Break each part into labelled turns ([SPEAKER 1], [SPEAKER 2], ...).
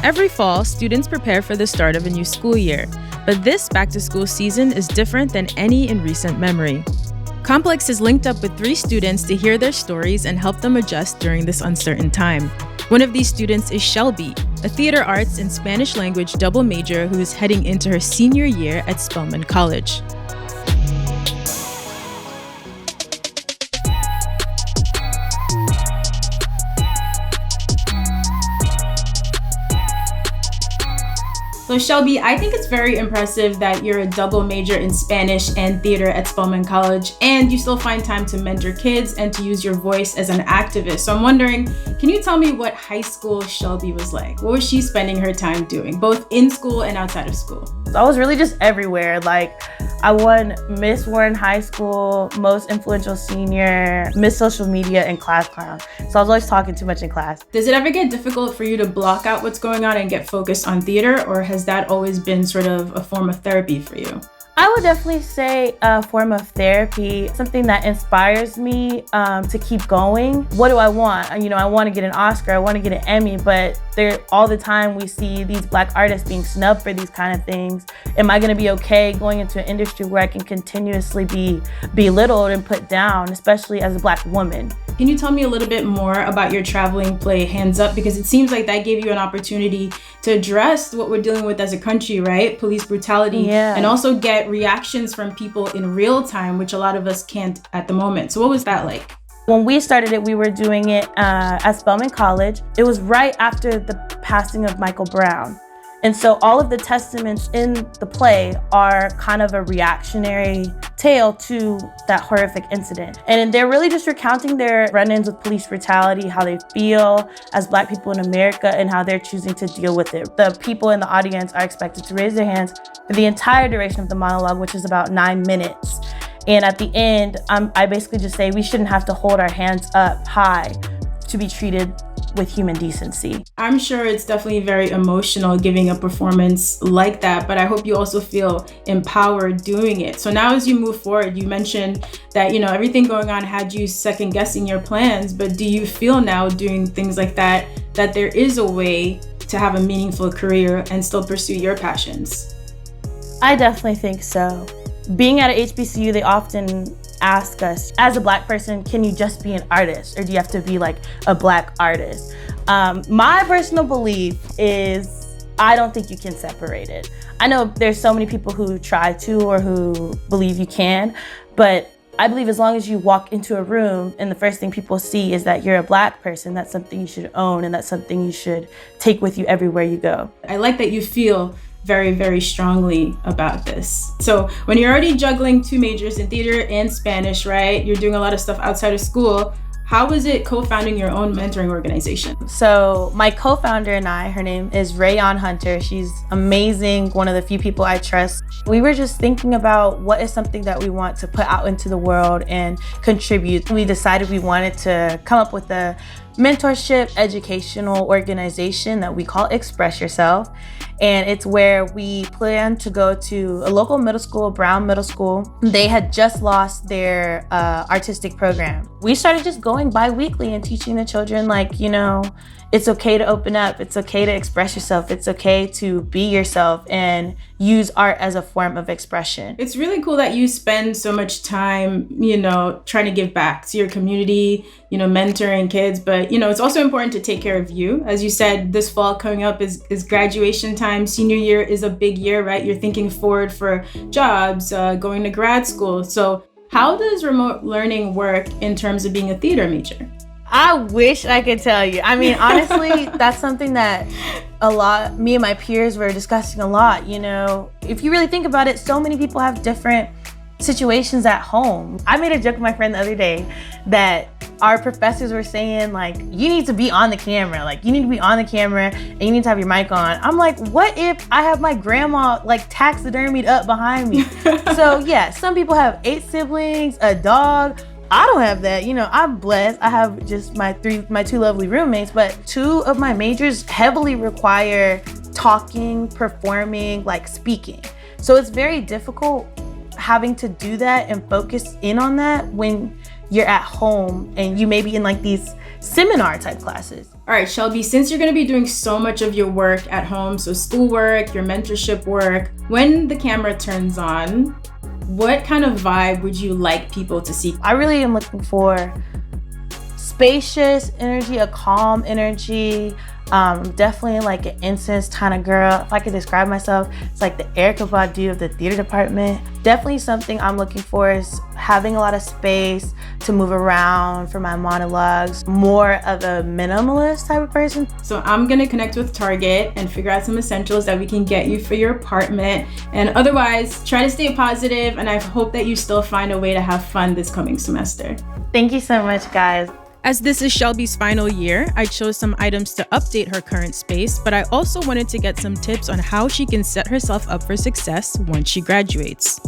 [SPEAKER 1] Every fall, students prepare for the start of a new school year, but this back-to-school season is different than any in recent memory. Complex is linked up with 3 students to hear their stories and help them adjust during this uncertain time. One of these students is Shelby, a theater arts and Spanish language double major who is heading into her senior year at Spelman College.
[SPEAKER 2] So Shelby, I think it's very impressive that you're a double major in Spanish and theater at Spelman College, and you still find time to mentor kids and to use your voice as an activist. So I'm wondering, can you tell me what high school Shelby was like? What was she spending her time doing, both in school and outside of school?
[SPEAKER 3] I was really just everywhere. Like, I won Miss Warren High School, Most Influential Senior, Miss Social Media, and Class Clown. So I was always talking too much in class.
[SPEAKER 2] Does it ever get difficult for you to block out what's going on and get focused on theater, or has that always been sort of a form of therapy for you?
[SPEAKER 3] I would definitely say a form of therapy, something that inspires me to keep going. What do I want? I want to get an Oscar, I want to get an Emmy, but all the time we see these Black artists being snubbed for these kind of things. Am I going to be okay going into an industry where I can continuously be belittled and put down, especially as a Black woman?
[SPEAKER 2] Can you tell me a little bit more about your traveling play, Hands Up? Because it seems like that gave you an opportunity to address what we're dealing with as a country, right? Police brutality, and also get reactions from people in real time, which a lot of us can't at the moment. So what was that like?
[SPEAKER 3] When we started it, we were doing it at Spelman College. It was right after the passing of Michael Brown. And so all of the testaments in the play are kind of a reactionary tale to that horrific incident. And they're really just recounting their run-ins with police brutality, how they feel as Black people in America, and how they're choosing to deal with it. The people in the audience are expected to raise their hands for the entire duration of the monologue, which is about 9 minutes. And at the end, I basically just say we shouldn't have to hold our hands up high to be treated with human decency.
[SPEAKER 2] I'm sure it's definitely very emotional giving a performance like that, but I hope you also feel empowered doing it. So now as you move forward, you mentioned that, everything going on had you second guessing your plans, but do you feel now doing things like that there is a way to have a meaningful career and still pursue your passions?
[SPEAKER 3] I definitely think so. Being at a HBCU, they often ask us, as a Black person, can you just be an artist, or do you have to be like a Black artist? My personal belief is I don't think you can separate it. I know there's so many people who try to or who believe you can, but I believe as long as you walk into a room and the first thing people see is that you're a Black person, that's something you should own, and that's something you should take with you everywhere you go.
[SPEAKER 2] I like that you feel very, very strongly about this. So when you're already juggling 2 majors in theater and Spanish, right? You're doing a lot of stuff outside of school. How was it co-founding your own mentoring organization?
[SPEAKER 3] So my co-founder and I, her name is Rayon Hunter. She's amazing, one of the few people I trust. We were just thinking about what is something that we want to put out into the world and contribute. We decided we wanted to come up with a mentorship educational organization that we call Express Yourself. And it's where we plan to go to a local middle school, Brown Middle School. They had just lost their artistic program. We started just going bi-weekly and teaching the children, it's okay to open up, it's okay to express yourself, it's okay to be yourself and use art as a form of expression.
[SPEAKER 2] It's really cool that you spend so much time, trying to give back to your community, mentoring kids, but, it's also important to take care of you. As you said, this fall coming up is graduation time. Senior year is a big year, right? You're thinking forward for jobs, going to grad school. So how does remote learning work in terms of being a theater major?
[SPEAKER 3] I wish I could tell you. Honestly, that's something that me and my peers were discussing a lot. If you really think about it, so many people have different situations at home. I made a joke with my friend the other day that our professors were saying, you need to be on the camera. You need to be on the camera and you need to have your mic on. I'm like, what if I have my grandma taxidermied up behind me? So yeah, some people have 8 siblings, a dog. I don't have that. I'm blessed. I have just my 2 lovely roommates, but 2 of my majors heavily require talking, performing, speaking. So it's very difficult having to do that and focus in on that when you're at home and you may be in these seminar type classes.
[SPEAKER 2] All right, Shelby, since you're going to be doing so much of your work at home, so schoolwork, your mentorship work, when the camera turns on, what kind of vibe would you like people to see?
[SPEAKER 3] I really am looking for spacious energy, a calm energy. Definitely like an incense kind of girl. If I could describe myself, it's like the Erykah Badu of the theater department. Definitely something I'm looking for is having a lot of space to move around for my monologues. More of a minimalist type of person.
[SPEAKER 2] So I'm gonna connect with Target and figure out some essentials that we can get you for your apartment. And otherwise, try to stay positive, and I hope that you still find a way to have fun this coming semester.
[SPEAKER 3] Thank you so much, guys.
[SPEAKER 1] As this is Shelby's final year, I chose some items to update her current space, but I also wanted to get some tips on how she can set herself up for success once she graduates.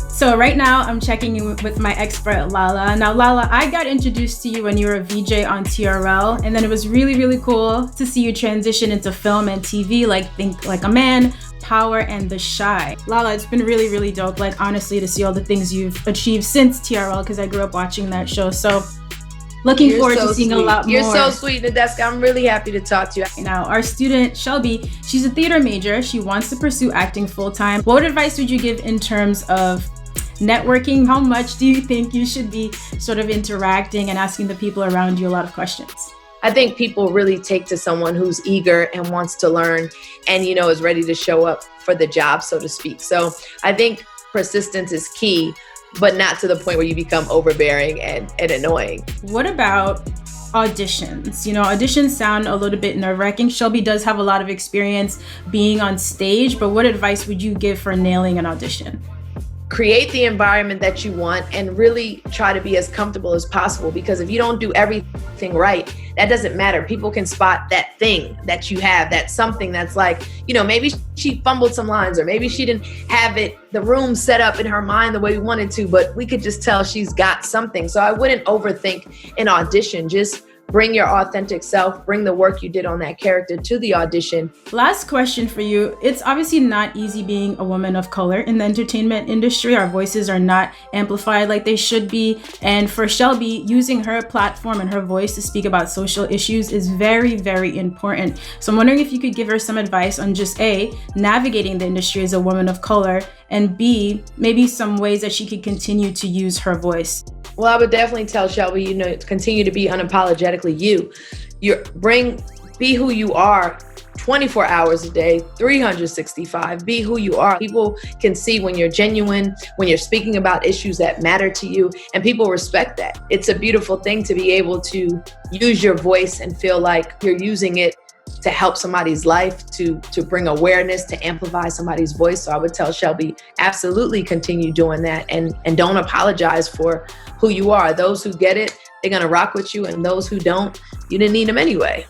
[SPEAKER 2] So right now I'm checking in with my expert, Lala. Now, Lala, I got introduced to you when you were a VJ on TRL, and then it was really, really cool to see you transition into film and TV, like Think Like a Man, Power, and The Shy. Lala, it's been really, really dope, like honestly, to see all the things you've achieved since TRL, because I grew up watching that show. So looking forward to seeing a lot more.
[SPEAKER 4] You're so sweet, Nadeska. I'm really happy to talk to you.
[SPEAKER 2] Now, our student, Shelby, she's a theater major. She wants to pursue acting full-time. What advice would you give in terms of networking? How much do you think you should be sort of interacting and asking the people around you a lot of questions?
[SPEAKER 4] I think people really take to someone who's eager and wants to learn and, is ready to show up for the job, so to speak. So I think persistence is key, but not to the point where you become overbearing and annoying.
[SPEAKER 2] What about auditions? Auditions sound a little bit nerve-wracking. Shelby does have a lot of experience being on stage, but what advice would you give for nailing an audition?
[SPEAKER 4] Create the environment that you want and really try to be as comfortable as possible, because if you don't do everything right, that doesn't matter. People can spot that thing that you have, that something that's like, maybe she fumbled some lines, or maybe she didn't have the room set up in her mind the way we wanted to, but we could just tell she's got something. So I wouldn't overthink an audition. Just bring your authentic self, bring the work you did on that character to the audition.
[SPEAKER 2] Last question for you. It's obviously not easy being a woman of color in the entertainment industry. Our voices are not amplified like they should be. And for Shelby, using her platform and her voice to speak about social issues is very, very important. So I'm wondering if you could give her some advice on just A, navigating the industry as a woman of color, and B, maybe some ways that she could continue to use her voice.
[SPEAKER 4] Well, I would definitely tell Shelby, continue to be unapologetically you. Be who you are 24 hours a day, 365. Be who you are. People can see when you're genuine, when you're speaking about issues that matter to you, and people respect that. It's a beautiful thing to be able to use your voice and feel like you're using it to help somebody's life, to bring awareness, to amplify somebody's voice. So I would tell Shelby, absolutely continue doing that, and don't apologize for who you are. Those who get it, they're gonna rock with you, and those who don't, you didn't need them anyway.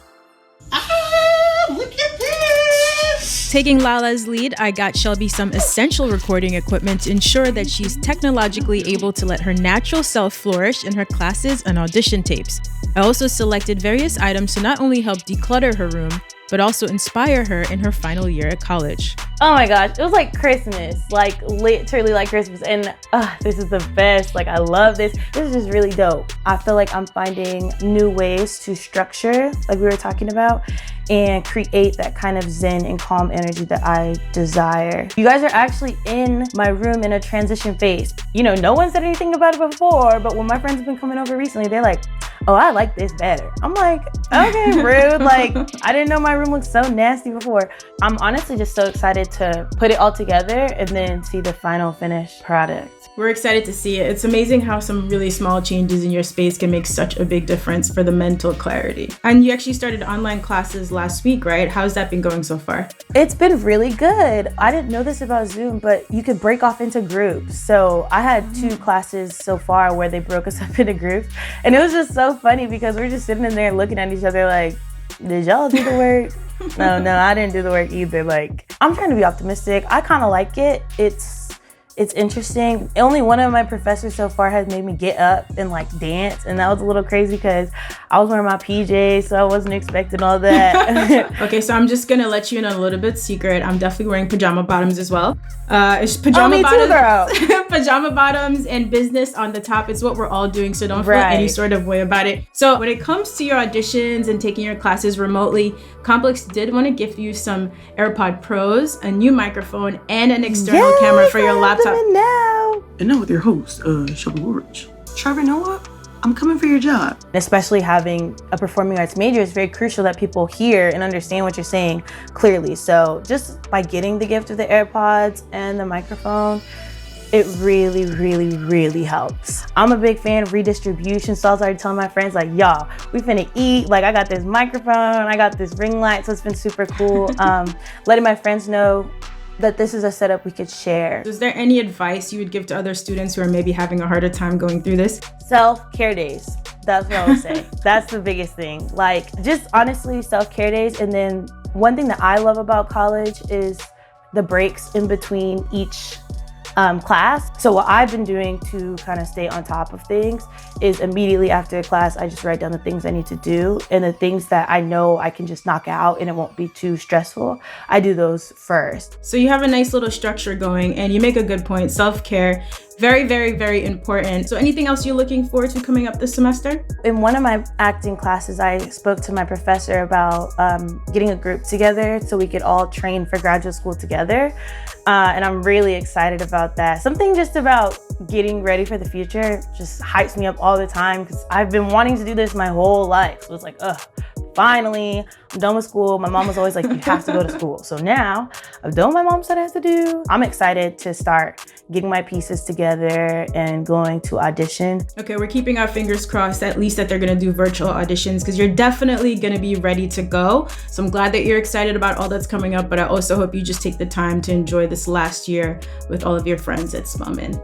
[SPEAKER 5] Look at this!
[SPEAKER 1] Taking Lala's lead, I got Shelby some essential recording equipment to ensure that she's technologically able to let her natural self flourish in her classes and audition tapes. I also selected various items to not only help declutter her room, but also inspire her in her final year at college.
[SPEAKER 3] Oh my gosh, it was like Christmas, like literally like Christmas. And this is the best. Like, I love this. This is just really dope. I feel like I'm finding new ways to structure, like we were talking about, and create that kind of zen and calm energy that I desire. You guys are actually in my room in a transition phase. No one said anything about it before, but when my friends have been coming over recently, they're like, oh, I like this better. I'm like, okay, rude. Like, I didn't know my room looked so nasty before. I'm honestly just so excited to put it all together and then see the final finished product.
[SPEAKER 2] We're excited to see it. It's amazing how some really small changes in your space can make such a big difference for the mental clarity. And you actually started online classes last week, right? How's that been going so far?
[SPEAKER 3] It's been really good. I didn't know this about Zoom, but you could break off into groups. So I had 2 classes so far where they broke us up into groups. And it was just so funny because we're just sitting in there looking at each other like, did y'all do the work? No, I didn't do the work either. Like, I'm trying to be optimistic. I kind of like it. It's it's interesting. Only one of my professors so far has made me get up and like dance, and that was a little crazy because I was wearing my PJs, so I wasn't expecting all that.
[SPEAKER 2] Okay, so I'm just gonna let you in on a little bit secret. I'm definitely wearing pajama bottoms as well. It's pajama bottoms,
[SPEAKER 3] too, girl.
[SPEAKER 2] pajama bottoms and business on the top. It's what we're all doing, so don't feel any sort of way about it. So when it comes to your auditions and taking your classes remotely, Complex did want to gift you some AirPod Pros, a new microphone, and an external camera for your laptop.
[SPEAKER 5] And now with your host, Shelby. Trevor, know what? I'm coming for your job.
[SPEAKER 3] Especially having a performing arts major, it's very crucial that people hear and understand what you're saying clearly. So just by getting the gift of the AirPods and the microphone, it really, really, really helps. I'm a big fan of redistribution, so I was already telling my friends, like, y'all, we finna eat. Like, I got this microphone, I got this ring light, so it's been super cool. Letting my friends know that this is a setup we could share.
[SPEAKER 2] Is there any advice you would give to other students who are maybe having a harder time going through this?
[SPEAKER 3] Self-care days. That's what I would say. That's the biggest thing. Like, just honestly, self-care days. And then one thing that I love about college is the breaks in between each class. So what I've been doing to kind of stay on top of things is immediately after a class, I just write down the things I need to do, and the things that I know I can just knock out and it won't be too stressful, I do those first.
[SPEAKER 2] So you have a nice little structure going, and you make a good point. Self-care, very, very, very important. So anything else you're looking forward to coming up this semester?
[SPEAKER 3] In one of my acting classes, I spoke to my professor about getting a group together so we could all train for graduate school together. And I'm really excited about that. Something just about getting ready for the future just hypes me up all the time because I've been wanting to do this my whole life. So it's like, finally, I'm done with school. My mom was always like, you have to go to school. So now I've done what my mom said I have to do. I'm excited to start getting my pieces together and going to audition.
[SPEAKER 2] Okay, we're keeping our fingers crossed, at least that they're gonna do virtual auditions, because you're definitely gonna be ready to go. So I'm glad that you're excited about all that's coming up, but I also hope you just take the time to enjoy this last year with all of your friends at Spelman.